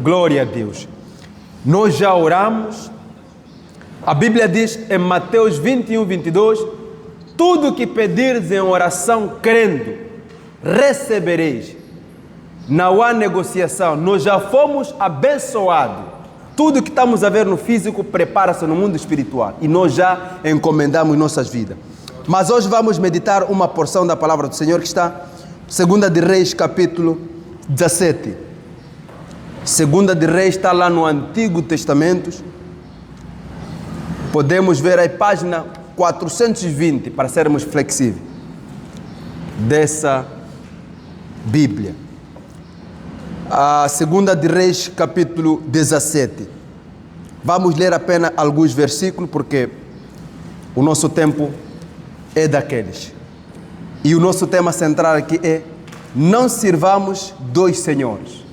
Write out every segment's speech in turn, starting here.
Glória a Deus. Nós já oramos. A Bíblia diz em Mateus 21, 22, tudo que pedires em oração crendo, recebereis. Não há negociação. Nós já fomos abençoados. Tudo que estamos a ver no físico prepara-se no mundo espiritual. E nós já encomendamos nossas vidas. Mas hoje vamos meditar uma porção da palavra do Senhor que está em 2 de Reis, capítulo 17. 2 de Reis está lá no Antigo Testamento. Podemos ver a página 420, para sermos flexíveis, dessa Bíblia. A 2 de Reis, capítulo 17. Vamos ler apenas alguns versículos, porque o nosso tempo é daqueles. E o nosso tema central aqui é: não sirvamos dois senhores.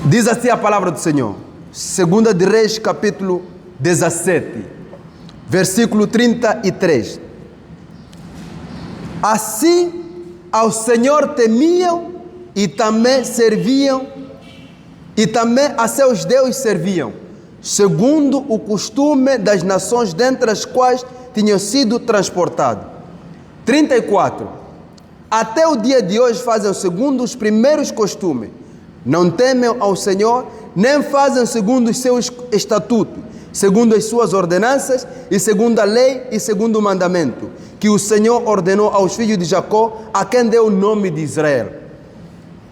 Diz assim a palavra do Senhor. 2 de Reis, capítulo 17, versículo 33. Assim ao Senhor temiam e também serviam, e também a seus deuses serviam, segundo o costume das nações dentre as quais tinham sido transportados. 34. Até o dia de hoje fazem segundo os primeiros costumes. Não temem ao Senhor, nem fazem segundo os seus estatutos, segundo as suas ordenanças, e segundo a lei e segundo o mandamento, que o Senhor ordenou aos filhos de Jacó, a quem deu o nome de Israel.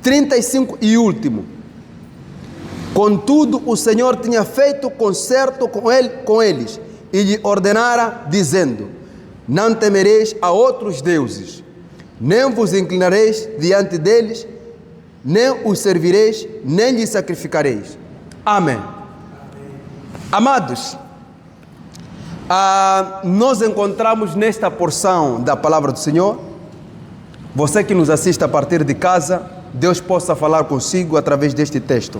35 e último. Contudo, o Senhor tinha feito concerto com eles, e lhe ordenara, dizendo: não temereis a outros deuses, nem vos inclinareis diante deles, nem os servireis, nem lhes sacrificareis. Amém. Amados, nós encontramos nesta porção da palavra do Senhor, você que nos assiste a partir de casa, Deus possa falar consigo através deste texto.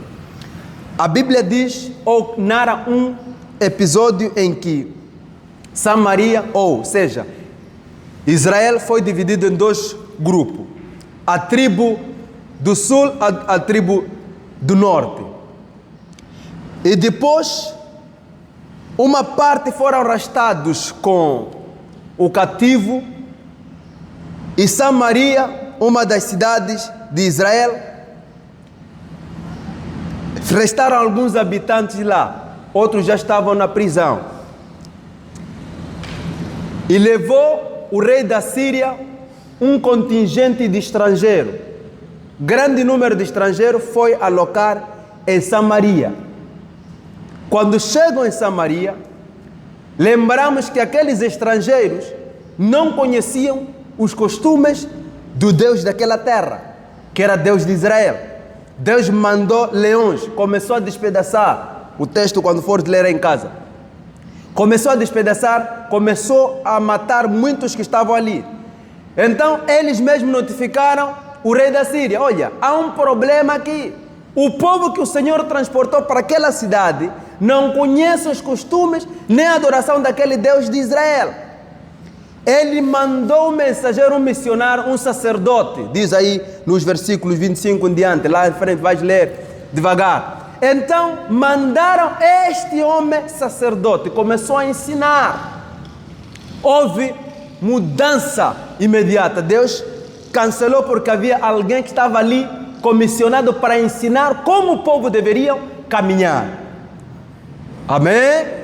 A Bíblia diz, ou narra um episódio em que Samaria, ou seja, Israel foi dividido em dois grupos. A tribo do sul, a tribo do norte. E depois, uma parte foram arrastados com o cativo, e Samaria, uma das cidades de Israel, restaram alguns habitantes lá, outros já estavam na prisão. E levou o rei da Síria um contingente de estrangeiros. Grande número de estrangeiros foi alocar em Samaria. Quando chegam em Samaria, lembramos que aqueles estrangeiros não conheciam os costumes do Deus daquela terra, que era Deus de Israel. Deus mandou leões, começou a despedaçar. O texto, quando for ler em casa, começou a despedaçar, começou a matar muitos que estavam ali. Então eles mesmos notificaram o rei da Síria: olha, há um problema aqui. O povo que o Senhor transportou para aquela cidade não conhece os costumes nem a adoração daquele Deus de Israel. Ele mandou um mensageiro, um missionário, um sacerdote. Diz aí nos versículos 25 em diante, lá em frente, vais ler devagar. Então mandaram este homem sacerdote, começou a ensinar. Houve mudança imediata. Deus cancelou porque havia alguém que estava ali comissionado para ensinar como o povo deveria caminhar. Amém?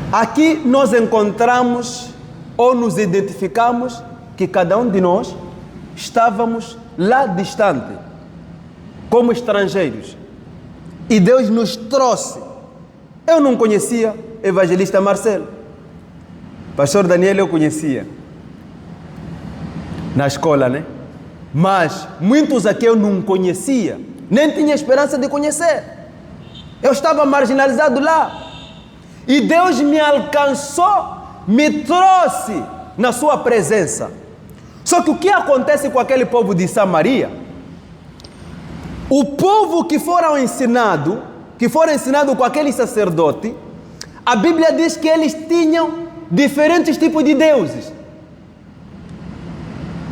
Aqui nós encontramos ou nos identificamos que cada um de nós estávamos lá distante, como estrangeiros. E Deus nos trouxe. Eu não conhecia o evangelista Marcelo. Pastor Daniel eu conhecia na escola, né? Mas muitos aqui eu não conhecia, nem tinha esperança de conhecer. Eu estava marginalizado lá. E Deus me alcançou, me trouxe na sua presença. Só que o que acontece com aquele povo de Samaria? O povo que foram ensinado com aquele sacerdote, a Bíblia diz que eles tinham diferentes tipos de deuses.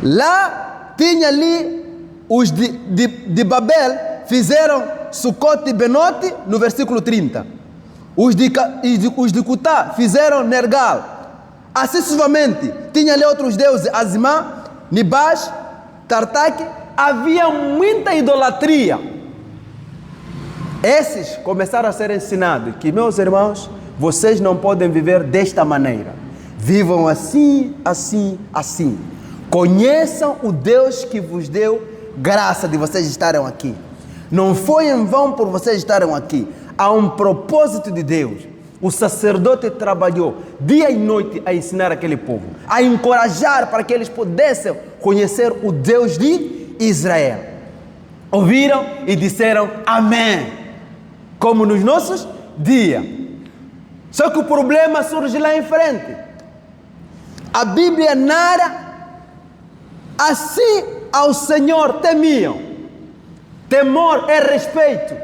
Lá tinha ali os de Babel, fizeram Sucote e Benote, no versículo 30. Os de Cutá fizeram Nergal. Assim sucessivamente, tinha ali outros deuses, Azimá, Nibash, Tartak. Havia muita idolatria. Esses começaram a ser ensinados que, meus irmãos, vocês não podem viver desta maneira. Vivam assim, assim, assim. Conheçam o Deus que vos deu graça de vocês estarem aqui. Não foi em vão por vocês estarem aqui. Há um propósito de Deus. O sacerdote trabalhou dia e noite a ensinar aquele povo, a encorajar para que eles pudessem conhecer o Deus de Israel. Ouviram e disseram amém, como nos nossos dias. Só que o problema surge lá em frente. A Bíblia narra: assim ao Senhor temiam. Temor é respeito.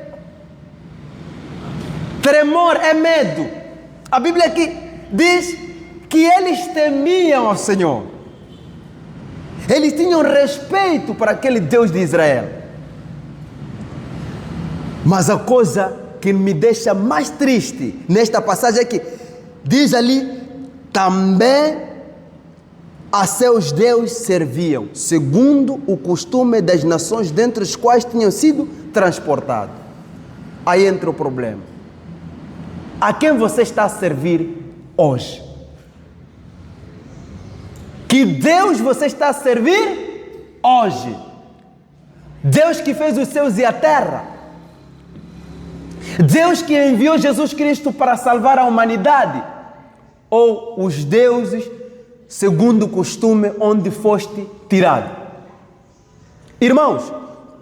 Tremor é medo. A Bíblia aqui diz que eles temiam ao Senhor. Eles tinham respeito para aquele Deus de Israel. Mas a coisa que me deixa mais triste nesta passagem é que diz ali: também a seus deuses serviam, segundo o costume das nações dentre as quais tinham sido transportados. Aí entra o problema. A quem você está a servir hoje? Que Deus você está a servir hoje? Deus que fez os céus e a terra? Deus que enviou Jesus Cristo para salvar a humanidade? Ou os deuses segundo o costume onde foste tirado? Irmãos,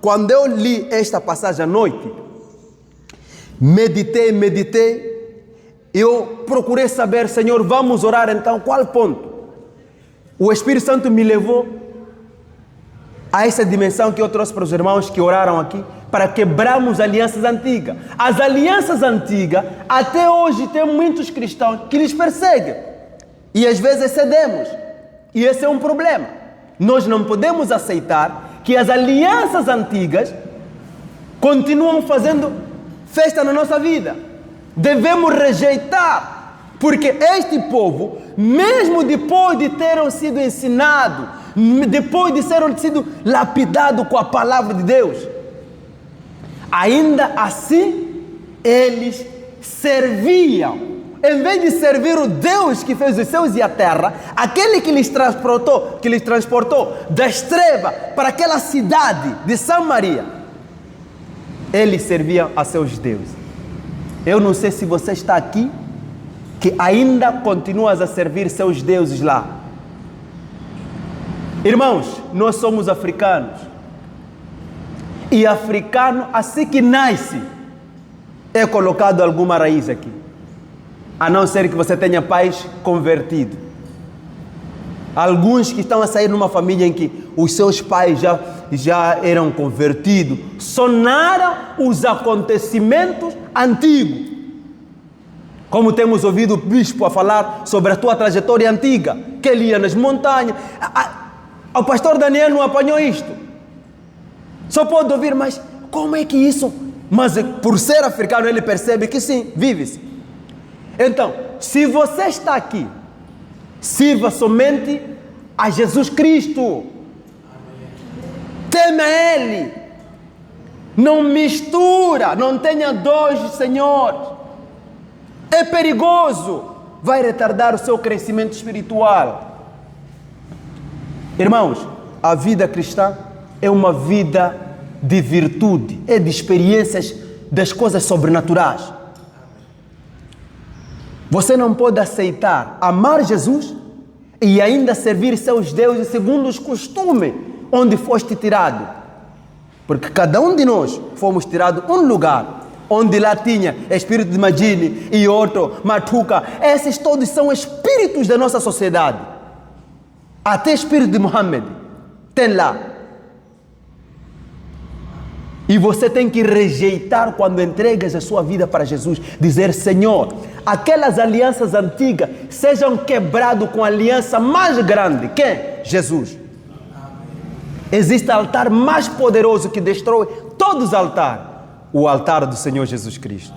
quando eu li esta passagem à noite, meditei, eu procurei saber, Senhor, vamos orar então, qual ponto? O Espírito Santo me levou a essa dimensão que eu trouxe para os irmãos que oraram aqui, para quebrarmos alianças antigas. As alianças antigas, até hoje, tem muitos cristãos que lhes perseguem. E às vezes cedemos. E esse é um problema. Nós não podemos aceitar que as alianças antigas continuam fazendo festa na nossa vida. Devemos rejeitar, porque este povo, mesmo depois de terem sido ensinados, depois de terem sido lapidados com a palavra de Deus, ainda assim eles serviam. Em vez de servir o Deus que fez os céus e a terra, aquele que lhes transportou das trevas para aquela cidade de Samaria, eles serviam a seus deuses. Eu não sei se você está aqui, que ainda continuas a servir seus deuses lá. Irmãos, nós somos africanos. E africano, assim que nasce, é colocado alguma raiz aqui. A não ser que você tenha pais convertidos. Alguns que estão a sair numa família em que os seus pais já eram convertidos, sonaram os acontecimentos antigos. Como temos ouvido o bispo a falar sobre a tua trajetória antiga, que ele ia nas montanhas. O pastor Daniel não apanhou isto. Só pode ouvir, mas como é que isso? Mas por ser africano ele percebe que sim, vive-se. Então, se você está aqui, sirva somente a Jesus Cristo. Teme a Ele. Não mistura, não tenha dois senhores. É perigoso. Vai retardar o seu crescimento espiritual. Irmãos, a vida cristã é uma vida de virtude, é de experiências das coisas sobrenaturais. Você não pode aceitar amar Jesus e ainda servir seus deuses segundo os costumes onde foste tirado. Porque cada um de nós fomos tirados um lugar onde lá tinha espírito de Magini, Ioto, Matuca. Esses todos são espíritos da nossa sociedade. Até espírito de Muhammad tem lá. E você tem que rejeitar quando entregas a sua vida para Jesus. Dizer, Senhor, aquelas alianças antigas sejam quebradas com a aliança mais grande. Que é? Jesus. Existe altar mais poderoso que destrói todos os altares. O altar do Senhor Jesus Cristo.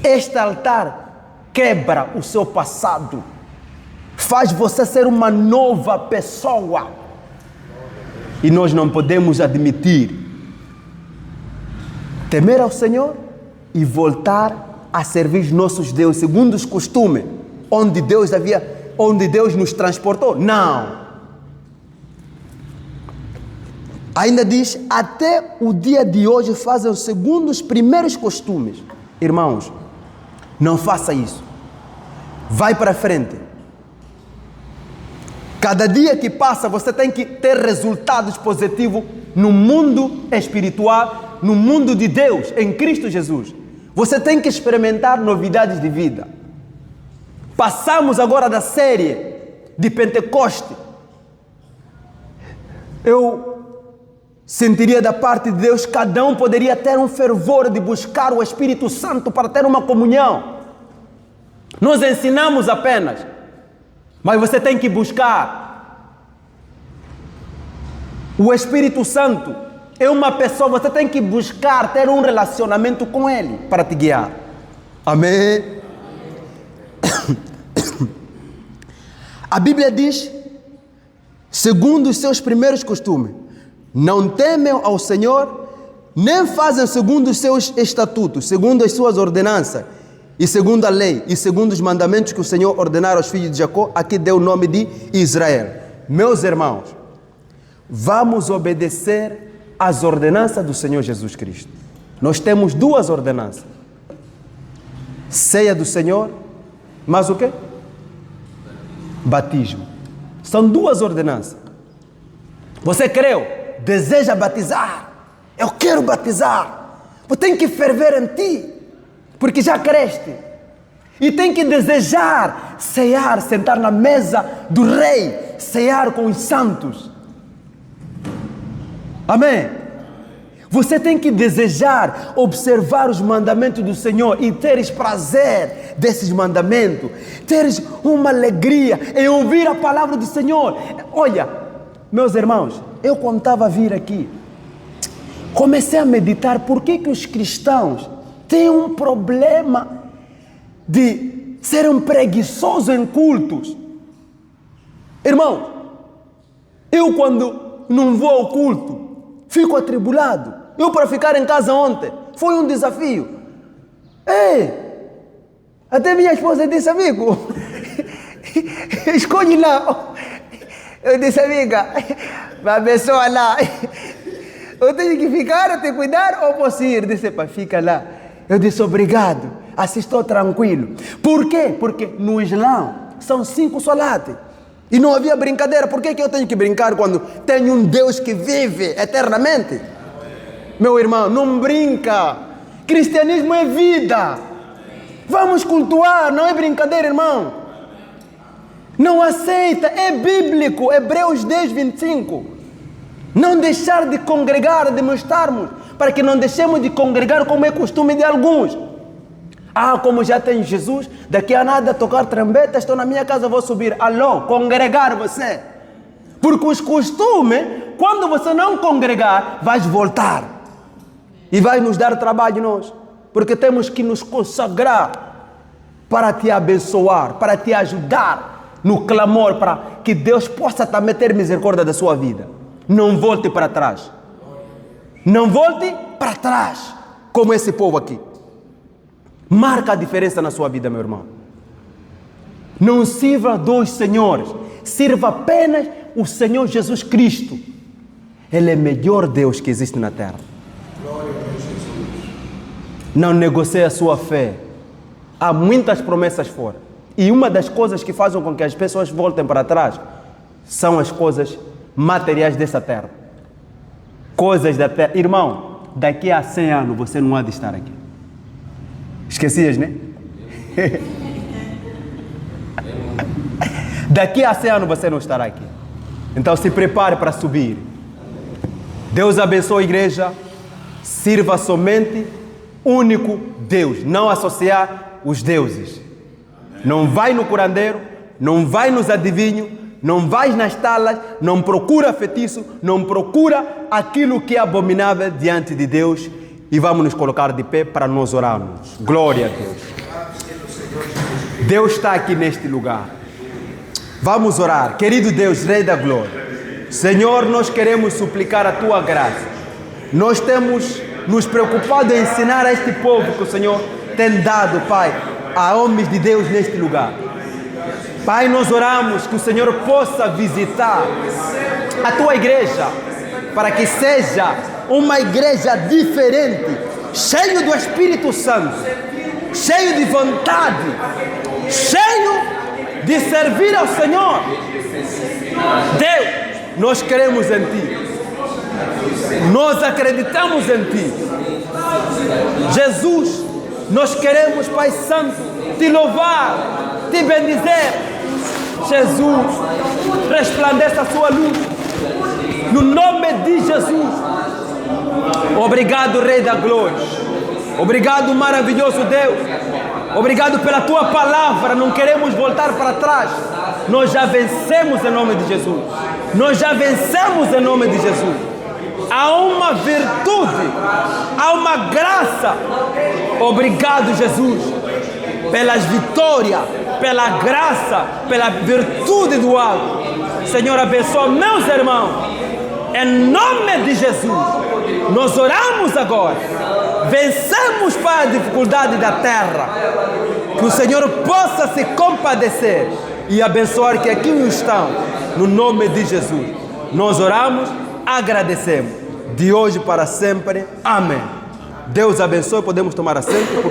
Este altar quebra o seu passado. Faz você ser uma nova pessoa. E nós não podemos admitir temer ao Senhor e voltar a servir nossos deuses segundo os costumes, onde Deus nos transportou. Não. Ainda diz, até o dia de hoje fazem segundo os primeiros costumes. Irmãos, não faça isso. Vai para frente. Cada dia que passa, você tem que ter resultados positivos no mundo espiritual, no mundo de Deus, em Cristo Jesus. Você tem que experimentar novidades de vida. Passamos agora da série de Pentecoste. Eu sentiria da parte de Deus, cada um poderia ter um fervor de buscar o Espírito Santo para ter uma comunhão. Nós ensinamos apenas, mas você tem que buscar. O Espírito Santo é uma pessoa, você tem que buscar ter um relacionamento com Ele para te guiar. Amém? A Bíblia diz, segundo os seus primeiros costumes, não temem ao Senhor, nem fazem segundo os seus estatutos, segundo as suas ordenanças, e segundo a lei, e segundo os mandamentos que o Senhor ordenara aos filhos de Jacó, aqui deu o nome de Israel. Meus irmãos, vamos obedecer às ordenanças do Senhor Jesus Cristo. Nós temos duas ordenanças. Ceia do Senhor, mas o quê? Batismo. São duas ordenanças. Você creu? Deseja batizar? Eu quero batizar. Você tem que ferver em ti, porque já creste. E tem que desejar cear, sentar na mesa do rei, cear com os santos. Amém? Você tem que desejar observar os mandamentos do Senhor e teres prazer desses mandamentos. Teres uma alegria em ouvir a palavra do Senhor. Olha, meus irmãos, eu quando estava a vir aqui, comecei a meditar por que os cristãos têm um problema de serem preguiçosos em cultos. Irmão, eu quando não vou ao culto, fico atribulado. Eu para ficar em casa ontem, foi um desafio. Ei, até minha esposa disse, amigo, escolhe lá. Eu disse, amiga, a pessoa lá, eu tenho que ficar, eu tenho que cuidar ou posso ir? Disse, pá, fica lá. Eu disse, obrigado, assim estou tranquilo. Por quê? Porque no Islã são 5 solates. E não havia brincadeira. Por que eu tenho que brincar quando tenho um Deus que vive eternamente? Meu irmão, não brinca. Cristianismo é vida. Vamos cultuar, não é brincadeira, irmão. Não aceita, é bíblico. Hebreus 10, 25. Não deixar de congregar, de estarmos, para que não deixemos de congregar como é costume de alguns. Ah, como já tem Jesus, daqui a nada tocar trombeta, estou na minha casa, vou subir. Alô, congregar você. Porque os costumes, quando você não congregar, vais voltar. E vai nos dar trabalho nós. Porque temos que nos consagrar para te abençoar, para te ajudar no clamor, para que Deus possa também ter misericórdia da sua vida. Não volte para trás. Não volte para trás, como esse povo aqui. Marca a diferença na sua vida, meu irmão. Não sirva dois senhores. Sirva apenas o Senhor Jesus Cristo. Ele é o melhor Deus que existe na terra. Não negocie a sua fé. Há muitas promessas fora. E uma das coisas que fazem com que as pessoas voltem para trás são as coisas materiais dessa terra. Coisas da terra. Irmão, daqui a 100 anos você não há de estar aqui. Esquecias, né? Daqui a 100 anos você não estará aqui. Então se prepare para subir. Deus abençoe a igreja. Sirva somente único Deus. Não associar os deuses. Não vai no curandeiro, não vai nos adivinhos, Não vais nas talas, não procura feitiço, não procura aquilo que é abominável diante de Deus. E vamos nos colocar de pé para nós orarmos. Glória a Deus. Deus está aqui neste lugar. Vamos orar. Querido Deus, Rei da Glória. Senhor, nós queremos suplicar a Tua graça. Nós temos nos preocupado em ensinar a este povo que o Senhor tem dado, Pai, a homens de Deus neste lugar. Pai, nós oramos que o Senhor possa visitar a Tua igreja, para que seja uma igreja diferente, cheio do Espírito Santo, cheio de vontade, cheio de servir ao Senhor. Deus, nós queremos em Ti, nós acreditamos em Ti. Jesus, nós queremos, Pai Santo, Te louvar, Te bendizer. Jesus, resplandeça a Sua luz, no nome de Jesus. Obrigado, Rei da Glória. Obrigado, maravilhoso Deus. Obrigado pela Tua palavra. Não queremos voltar para trás. Nós já vencemos em nome de Jesus. Nós já vencemos em nome de Jesus. Há uma virtude, há uma graça. Obrigado, Jesus, pelas vitórias, pela graça, pela virtude do alto. Senhor, abençoa meus irmãos. Em nome de Jesus, nós oramos agora. Vencemos para a dificuldade da terra. Que o Senhor possa se compadecer e abençoar que aqui estão. No nome de Jesus, nós oramos, agradecemos. De hoje para sempre. Amém. Deus abençoe. Podemos tomar assento.